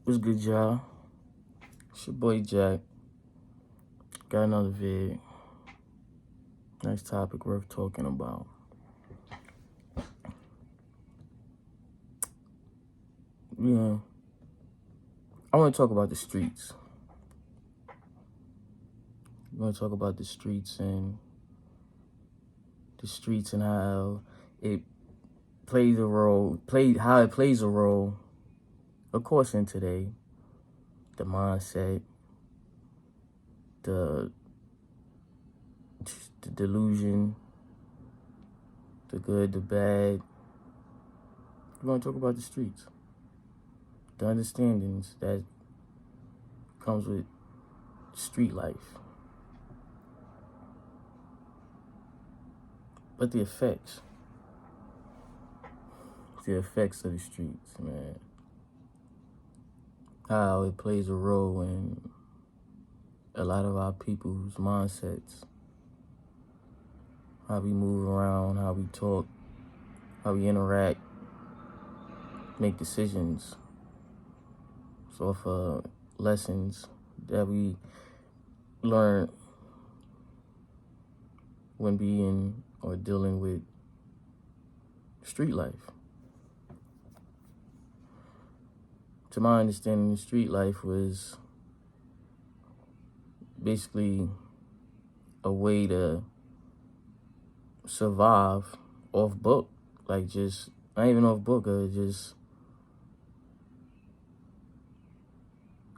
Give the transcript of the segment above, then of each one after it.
What's good, y'all? It's your boy Jack. Got another vid. Nice topic worth talking about. Yeah, I want to talk about the streets. I want to talk about the streets and how it plays a role. How it plays a role, of course, in today. The mindset, the delusion, the good, the bad. We're going to talk about the streets. The understandings that comes with street life. But the effects of the streets, man. How it plays a role in a lot of our people's mindsets. How we move around, how we talk, how we interact, make decisions. So for lessons that we learn when being or dealing with street life. To my understanding, street life was basically a way to survive off book. Like just, not even off book, just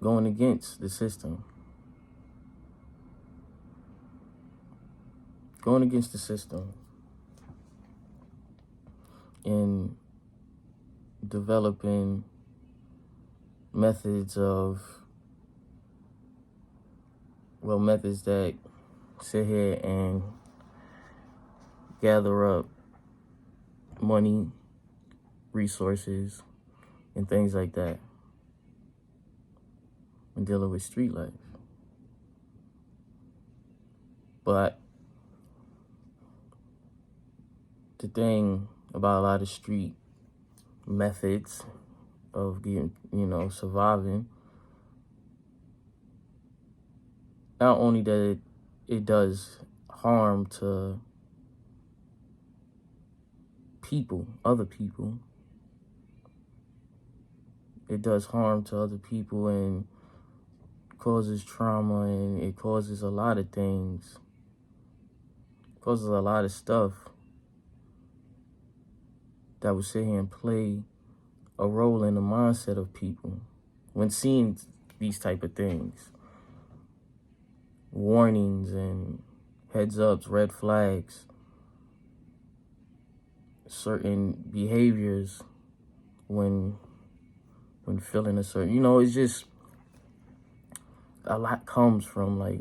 going against the system. Going against the system. And developing methods that sit here and gather up money, resources, and things like that when dealing with street life. But the thing about a lot of street methods of getting, surviving, not only that it does harm to people, other people, it does harm to other people and causes trauma, and it causes a lot of things. It causes a lot of stuff that would sit here and play a role in the mindset of people when seeing these type of things. Warnings and heads ups, red flags, certain behaviors when feeling a certain, it's just a lot comes from like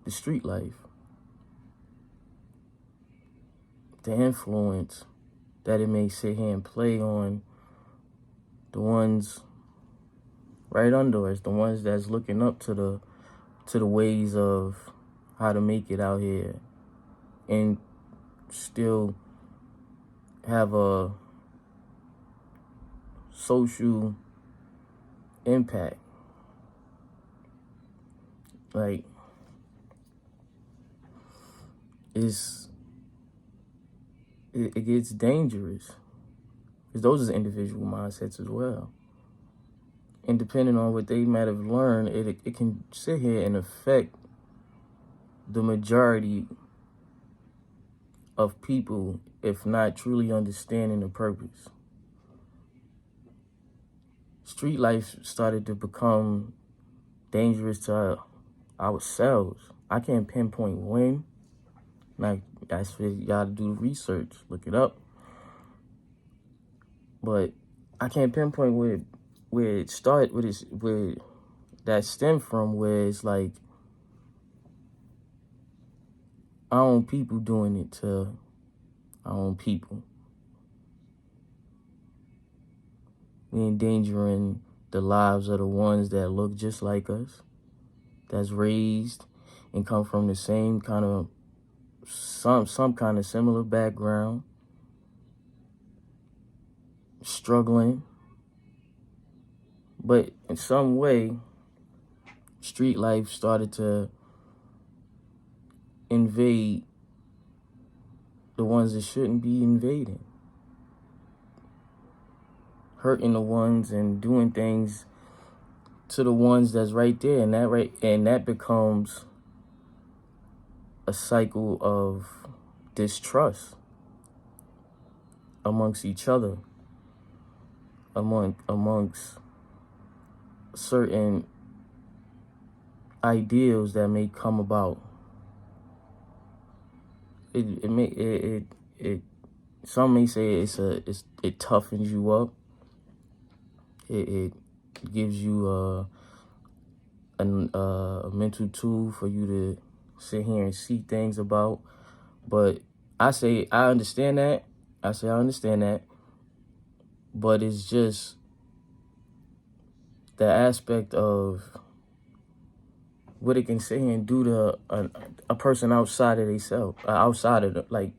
the street life. The influence that it may sit here and play on the ones right under us, the ones that's looking up to the ways of how to make it out here and still have a social impact. Like, it gets dangerous, because those are individual mindsets as well. And depending on what they might have learned, it can sit here and affect the majority of people if not truly understanding the purpose. Street life started to become dangerous to ourselves. I can't pinpoint when. Like, that's for y'all to do the research, look it up. But I can't pinpoint where it started, where that stemmed from, where it's like our own people doing it to our own people. We endangering the lives of the ones that look just like us, that's raised and come from the same kind of, some kind of similar background, struggling, But in some way, street life started to invade the ones that shouldn't be invading, hurting the ones and doing things to the ones that's right there, and that becomes a cycle of distrust amongst each other, amongst certain ideals that may come about. Some may say it toughens you up. It gives you a mental tool for you to sit here and see things about. But I understand that. But it's just the aspect of what it can sit here and do to a person outside of themselves, outside of like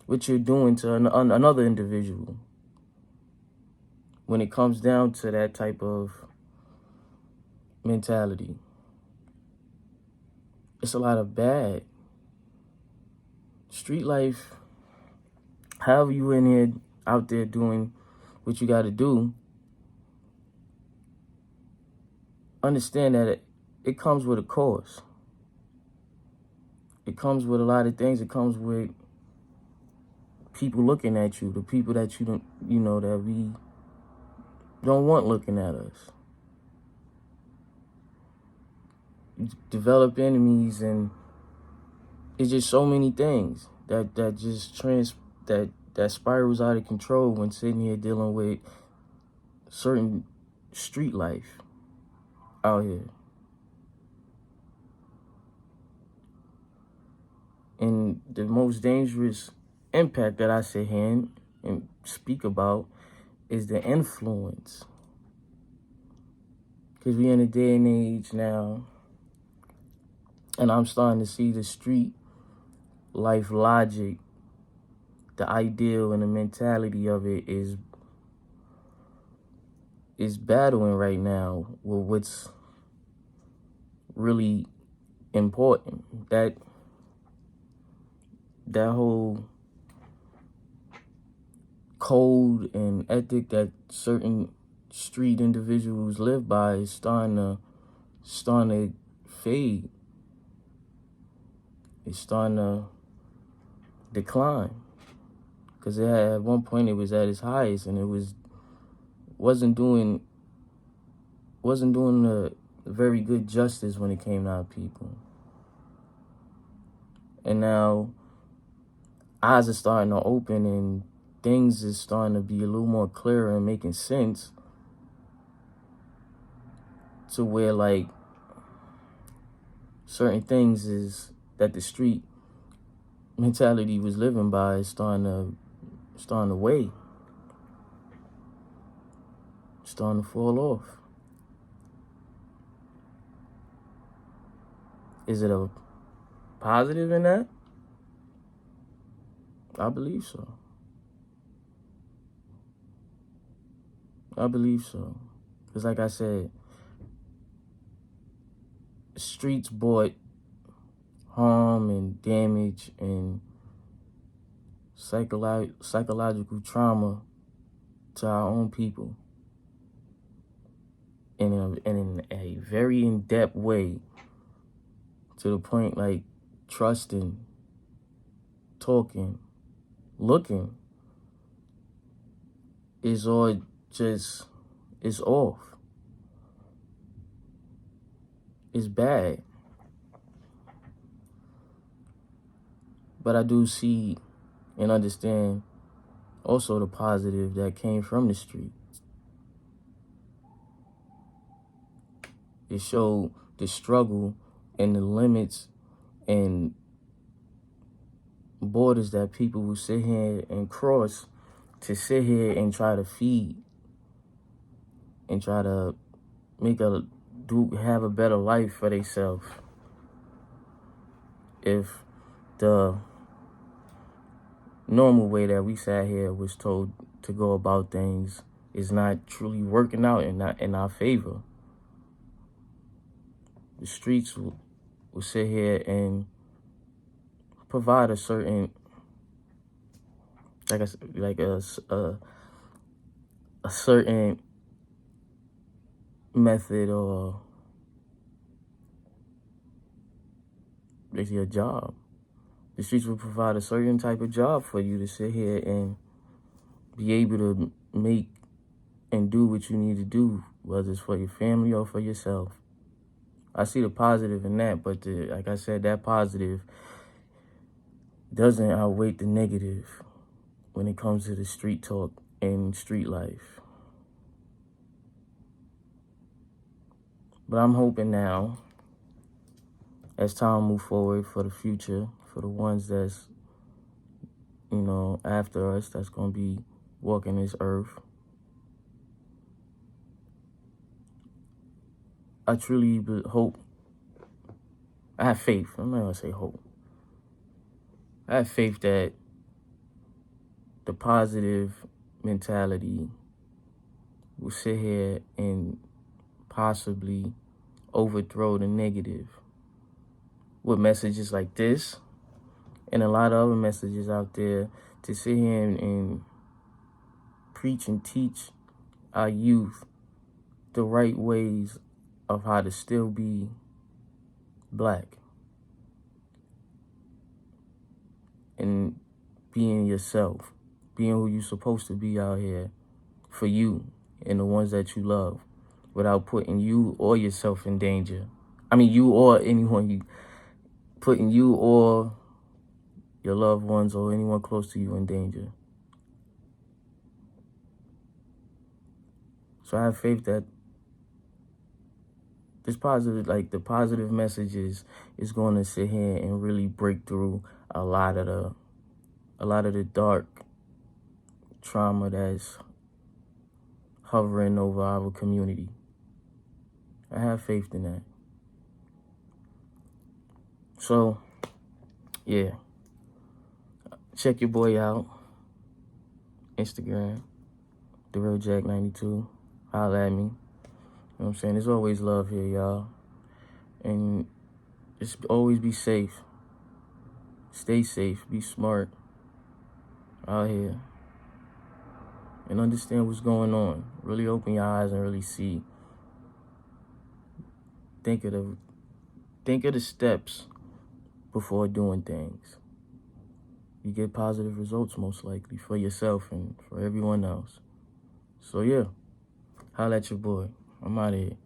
what you're doing to another individual. When it comes down to that type of mentality, it's a lot of bad. Street life, however you in here out there doing what you got to do, understand that it comes with a cost. It comes with a lot of things. It comes with people looking at you, the people that you don't, that we don't want looking at us. You develop enemies, and it's just so many things that spirals out of control when sitting here dealing with certain street life out here. And the most dangerous impact that I sit here and speak about is the influence. Because we're in a day and age now, and I'm starting to see the street life logic, the ideal and the mentality of it is battling right now with what's really important. That whole code and ethic that certain street individuals live by is starting to fade. It's starting to decline. Because at one point it was at its highest, and it wasn't doing a very good justice when it came to our people. And now eyes are starting to open, and things is starting to be a little more clearer and making sense, to where like certain things is that the street mentality was living by is starting to weigh, starting to fall off. Is it a positive in that? I believe so. Because like I said, streets brought harm and damage and psychological trauma to our own people in a very in-depth way, to the point like trusting, talking, looking is all just, it's off. It's bad. But I do see and understand also the positive that came from the street. It showed the struggle and the limits and borders that people will sit here and cross to sit here and try to feed and try to have a better life for themselves. If the normal way that we sat here was told to go about things is not truly working out in our favor. The streets will sit here and provide a certain, like a certain method, or basically a job. The streets will provide a certain type of job for you to sit here and be able to make and do what you need to do, whether it's for your family or for yourself. I see the positive in that, but like I said, that positive doesn't outweigh the negative when it comes to the street talk and street life. But I'm hoping now, as time move forward for the future, for the ones that's, after us, that's going to be walking this earth, I truly hope, I have faith, I'm not going to say hope, I have faith that the positive mentality will sit here and possibly overthrow the negative with messages like this and a lot of other messages out there, to sit here and preach and teach our youth the right ways of how to still be black and being yourself, being who you're supposed to be out here for you and the ones that you love, without putting you or yourself in danger. I mean, you or anyone, putting you or your loved ones or anyone close to you in danger. So I have faith that this positive, like the positive messages, is going to sit here and really break through a lot of the dark trauma that's hovering over our community. I have faith in that. So, yeah. Check your boy out. Instagram, TheRealJack92. Holla at me. You know what I'm saying? There's always love here, y'all. And just always be safe. Stay safe. Be smart out here. And understand what's going on. Really open your eyes and really see. Think of the steps before doing things. You get positive results, most likely, for yourself and for everyone else. So, yeah. Holla at your boy. I'm out of here.